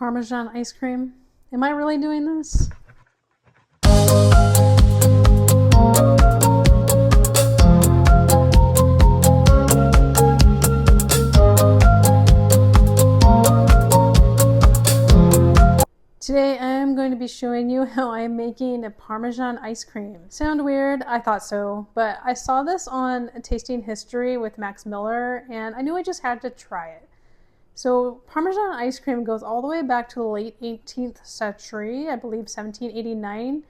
Parmesan ice cream. Am I really doing this? Today I'm going to be showing you how I'm making a Parmesan ice cream. Sound weird? I thought so, but I saw this on Tasting History with Max Miller and I knew I just had to try it. So Parmesan ice cream goes all the way back to the late 18th century, I believe 1789.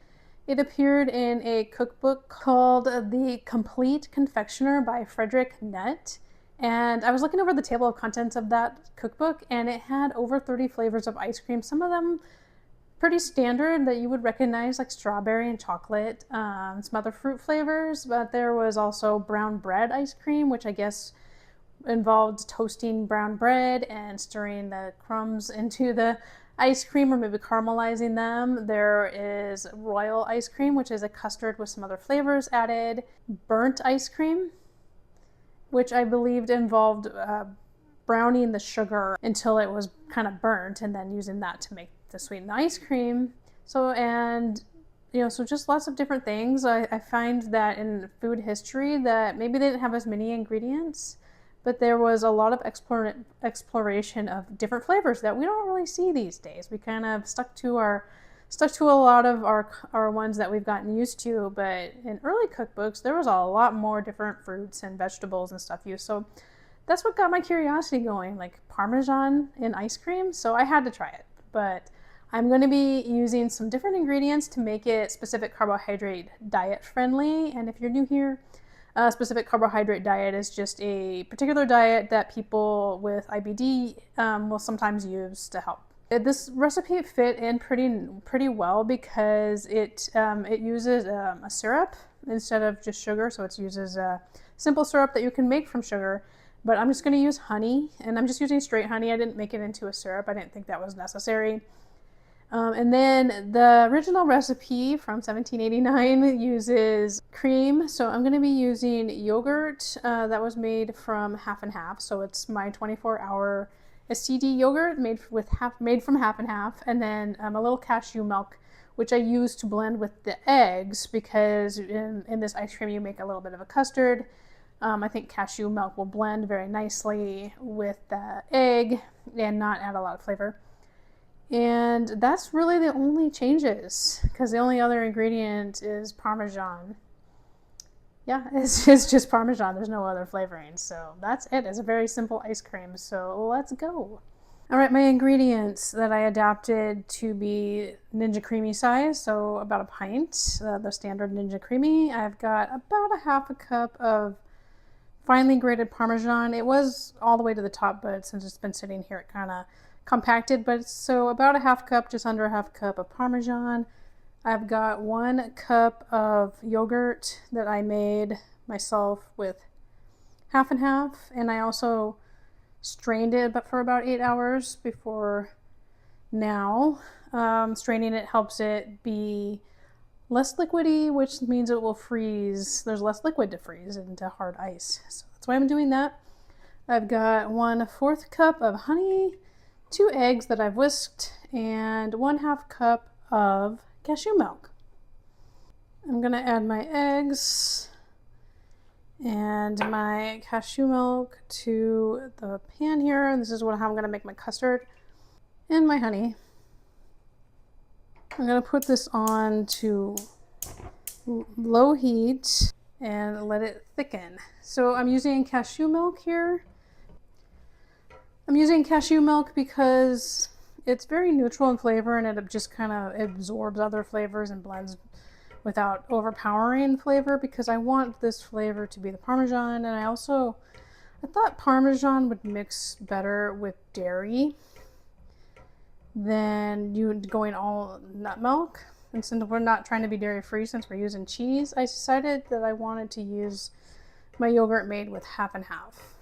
It appeared in a cookbook called The Complete Confectioner by Frederick Nutt. And I was looking over the table of contents of that cookbook and it had over 30 flavors of ice cream. Some of them pretty standard that you would recognize, like strawberry and chocolate, some other fruit flavors, but there was also brown bread ice cream, which I guess involved toasting brown bread and stirring the crumbs into the ice cream or maybe caramelizing them. There is royal ice cream, which is a custard with some other flavors added. Burnt ice cream, which I believed involved browning the sugar until it was kind of burnt and then using that to make the sweetened ice cream. So just lots of different things. I find that in food history that maybe they didn't have as many ingredients, but there was a lot of exploration of different flavors that we don't really see these days. We kind of stuck to a lot of our ones that we've gotten used to, but in early cookbooks there was a lot more different fruits and vegetables and stuff used. So that's what got my curiosity going, like Parmesan in ice cream. So I had to try it, but I'm going to be using some different ingredients to make it Specific Carbohydrate Diet friendly. And if you're new here, Specific Carbohydrate Diet is just a particular diet that people with IBD will sometimes use to help. This recipe fit in pretty well because it uses a syrup instead of just sugar. So it uses a simple syrup that you can make from sugar, but I'm just going to use honey, and I'm just using straight honey. I didn't make it into a syrup. I didn't think that was necessary. And then the original recipe from 1789 uses cream. So I'm going to be using yogurt that was made from half and half. So it's my 24-hour SCD yogurt made from half and half. And then a little cashew milk, which I use to blend with the eggs, because in this ice cream you make a little bit of a custard. I think cashew milk will blend very nicely with the egg and not add a lot of flavor. And that's really the only changes, because the only other ingredient is Parmesan. Yeah, it's just Parmesan. There's no other flavoring. So that's it. It's a very simple ice cream. So let's go. All right, my ingredients that I adapted to be Ninja Creami size, so about a pint, the standard Ninja Creami. I've got about a half a cup of finely grated Parmesan. It was all the way to the top, but since it's been sitting here, it kind of compacted. But so about a half cup, just under a half cup of Parmesan. I've got 1 cup of yogurt that I made myself with half and half, and I also strained it but for about 8 hours before now. Straining it helps it be less liquidy, which means it will freeze. There's less liquid to freeze into hard ice. So that's why I'm doing that. I've got 1/4 cup of honey, 2 eggs that I've whisked, and 1/2 cup of cashew milk. I'm gonna add my eggs and my cashew milk to the pan here. And this is how I'm gonna make my custard, and my honey. I'm going to put this on to low heat and let it thicken. So I'm using cashew milk here. I'm using cashew milk because it's very neutral in flavor, and it just kind of absorbs other flavors and blends without overpowering flavor, because I want this flavor to be the Parmesan. And I thought Parmesan would mix better with dairy than you going all nut milk. And since we're not trying to be dairy free, since we're using cheese, I decided that I wanted to use my yogurt made with half and half.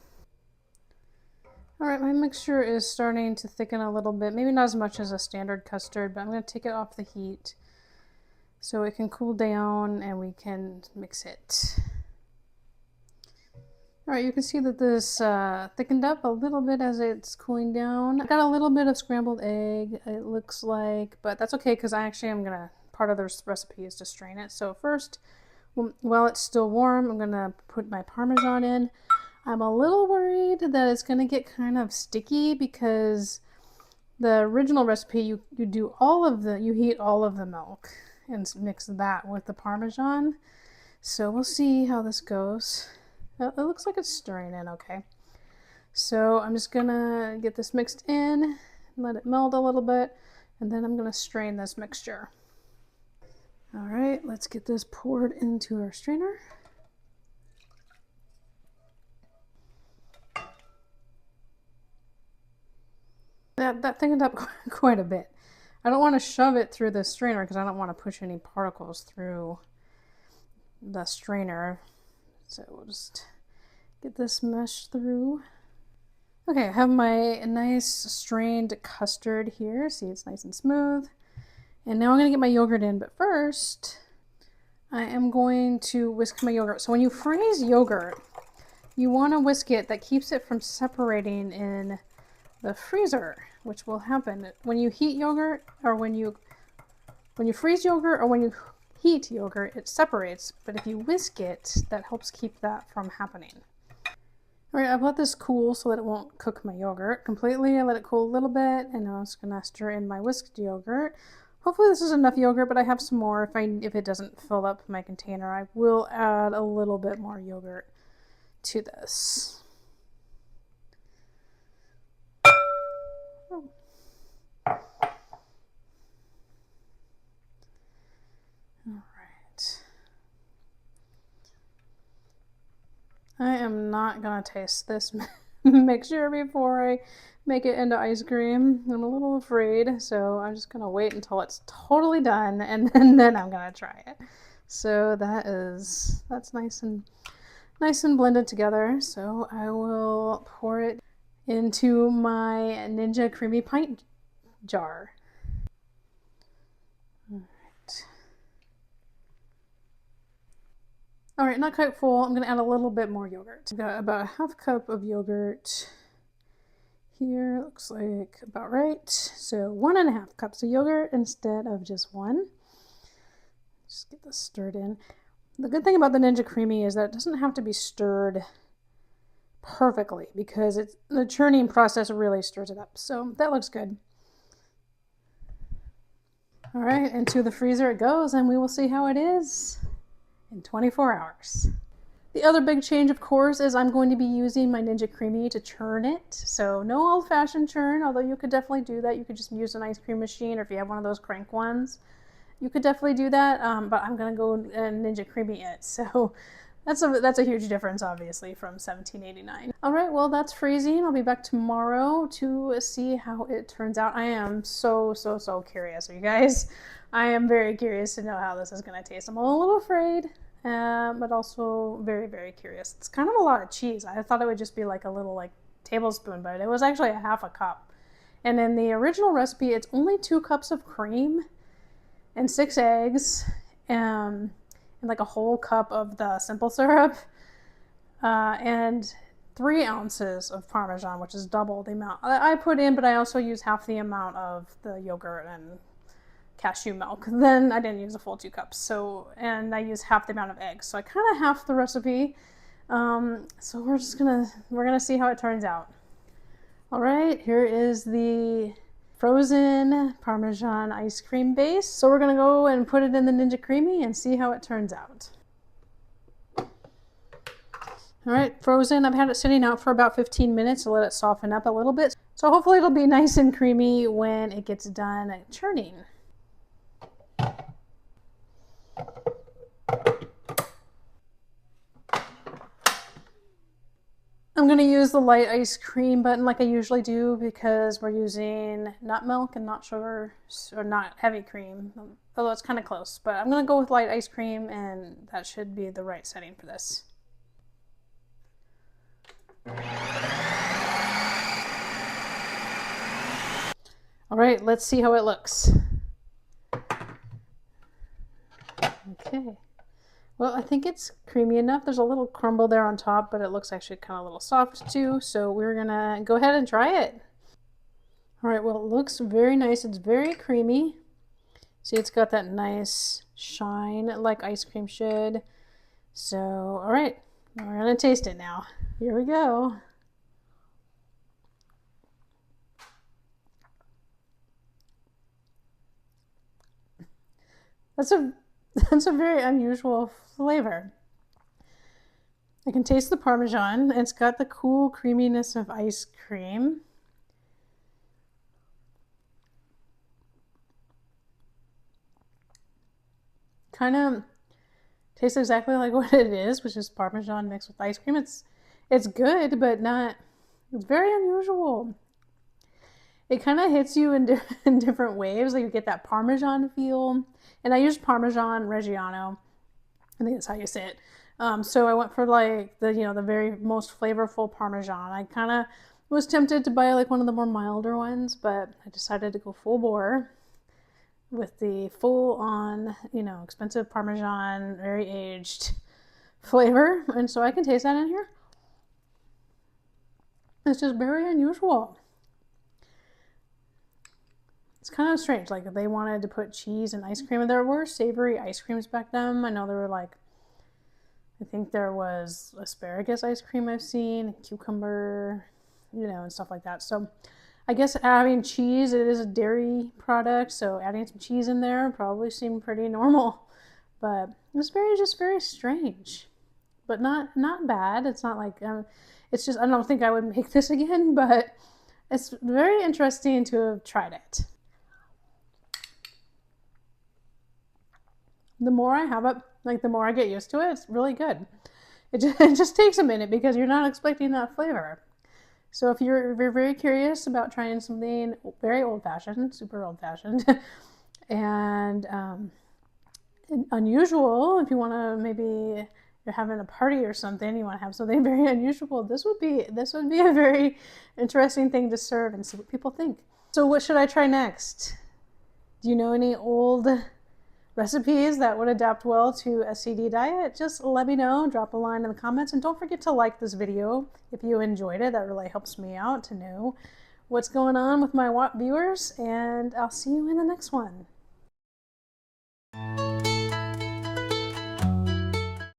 All right, my mixture is starting to thicken a little bit, maybe not as much as a standard custard, but I'm going to take it off the heat so it can cool down and we can mix it. All right, you can see that this thickened up a little bit as it's cooling down. I got a little bit of scrambled egg, it looks like, but that's okay because I actually am gonna, part of this recipe is to strain it. So first, while it's still warm, I'm gonna put my Parmesan in. I'm a little worried that it's gonna get kind of sticky because the original recipe, you heat all of the milk and mix that with the Parmesan. So we'll see how this goes. It looks like it's stirring in okay. So I'm just gonna get this mixed in, let it melt a little bit, and then I'm gonna strain this mixture. All right, let's get this poured into our strainer. That thickened up quite a bit. I don't want to shove it through the strainer because I don't want to push any particles through the strainer. So we'll just get this meshed through. Okay, I have my nice strained custard here. See, it's nice and smooth. And now I'm gonna get my yogurt in, but first I am going to whisk my yogurt. So when you freeze yogurt, you want to whisk it. That keeps it from separating in the freezer, which will happen when you heat yogurt, or when you freeze yogurt, or when you heat yogurt, it separates. But if you whisk it, that helps keep that from happening. All right, I've let this cool so that it won't cook my yogurt completely. I let it cool a little bit, and now I'm just gonna stir in my whisked yogurt. Hopefully this is enough yogurt, but I have some more. If it doesn't fill up my container, I will add a little bit more yogurt to this. Oh. All right. I am not gonna taste this mixture before I make it into ice cream. I'm a little afraid, so I'm just gonna wait until it's totally done, and then I'm gonna try it. So that's nice and blended together. So I will pour it into my Ninja Creami pint jar. All right, not quite full. I'm gonna add a little bit more yogurt. I've got about a half cup of yogurt here. Looks like about right. So 1.5 cups of yogurt instead of just one. Just get this stirred in. The good thing about the Ninja Creami is that it doesn't have to be stirred perfectly because the churning process really stirs it up. So that looks good. All right, into the freezer it goes, and we will see how it is in 24 hours. The other big change, of course, is I'm going to be using my Ninja Creami to churn it. So no old-fashioned churn, although you could definitely do that. You could just use an ice cream machine, or if you have one of those crank ones, you could definitely do that. But I'm gonna go and Ninja Creami it. So that's a huge difference, obviously, from $17.89. All right, well, that's freezing. I'll be back tomorrow to see how it turns out. I am so curious, you guys. I am very curious to know how this is going to taste. I'm a little afraid, but also very curious. It's kind of a lot of cheese. I thought it would just be like a little tablespoon, but it was actually a half a cup. And in the original recipe, it's only 2 cups of cream and 6 eggs, and like a whole cup of the simple syrup, and 3 ounces of Parmesan, which is double the amount I put in, but I also use half the amount of the yogurt and cashew milk. Then I didn't use a full 2 cups. So, and I use half the amount of eggs. So I kind of halved the recipe. So we're gonna see how it turns out. All right, here is the frozen Parmesan ice cream base. So we're gonna go and put it in the Ninja Creami and see how it turns out. All right, frozen. I've had it sitting out for about 15 minutes to let it soften up a little bit. So hopefully it'll be nice and creamy when it gets done churning. I'm going to use the light ice cream button like I usually do because we're using nut milk and not sugar, or not heavy cream, although it's kind of close. But I'm going to go with light ice cream, and that should be the right setting for this. All right, let's see how it looks. Okay. Well, I think it's creamy enough. There's a little crumble there on top, but it looks actually kind of a little soft too. So we're gonna go ahead and try it. All right, well, it looks very nice. It's very creamy. See, it's got that nice shine like ice cream should. So, all right, we're gonna taste it now. Here we go. That's a very unusual flavor. I can taste the Parmesan. It's got the cool creaminess of ice cream. Kind of tastes exactly like what it is, which is Parmesan mixed with ice cream. It's good, but not. It's very unusual. It kind of hits you in different waves. Like you get that Parmesan feel, and I use Parmesan Reggiano. I think that's how you say it. So I went for like the very most flavorful Parmesan. I kind of was tempted to buy like one of the more milder ones, but I decided to go full bore with the full on, expensive Parmesan, very aged flavor. And so I can taste that in here. It's just very unusual. It's kind of strange. Like they wanted to put cheese and ice cream, and there were savory ice creams back then. I know there were like, I think there was asparagus ice cream I've seen, cucumber, and stuff like that. So I guess adding cheese, it is a dairy product, so adding some cheese in there probably seemed pretty normal. But it was just very strange, but not bad. It's not like it's just I don't think I would make this again, but it's very interesting to have tried it. The more I have it, like the more I get used to it, it's really good. It just takes a minute because you're not expecting that flavor. So if you're very curious about trying something very old-fashioned, super old-fashioned, and unusual, if you want to maybe you're having a party or something, you want to have something very unusual, this would be a very interesting thing to serve and see what people think. So what should I try next? Do you know any old recipes that would adapt well to SCD diet? Just let me know, drop a line in the comments, and don't forget to like this video if you enjoyed it. That really helps me out to know what's going on with my viewers, and I'll see you in the next one.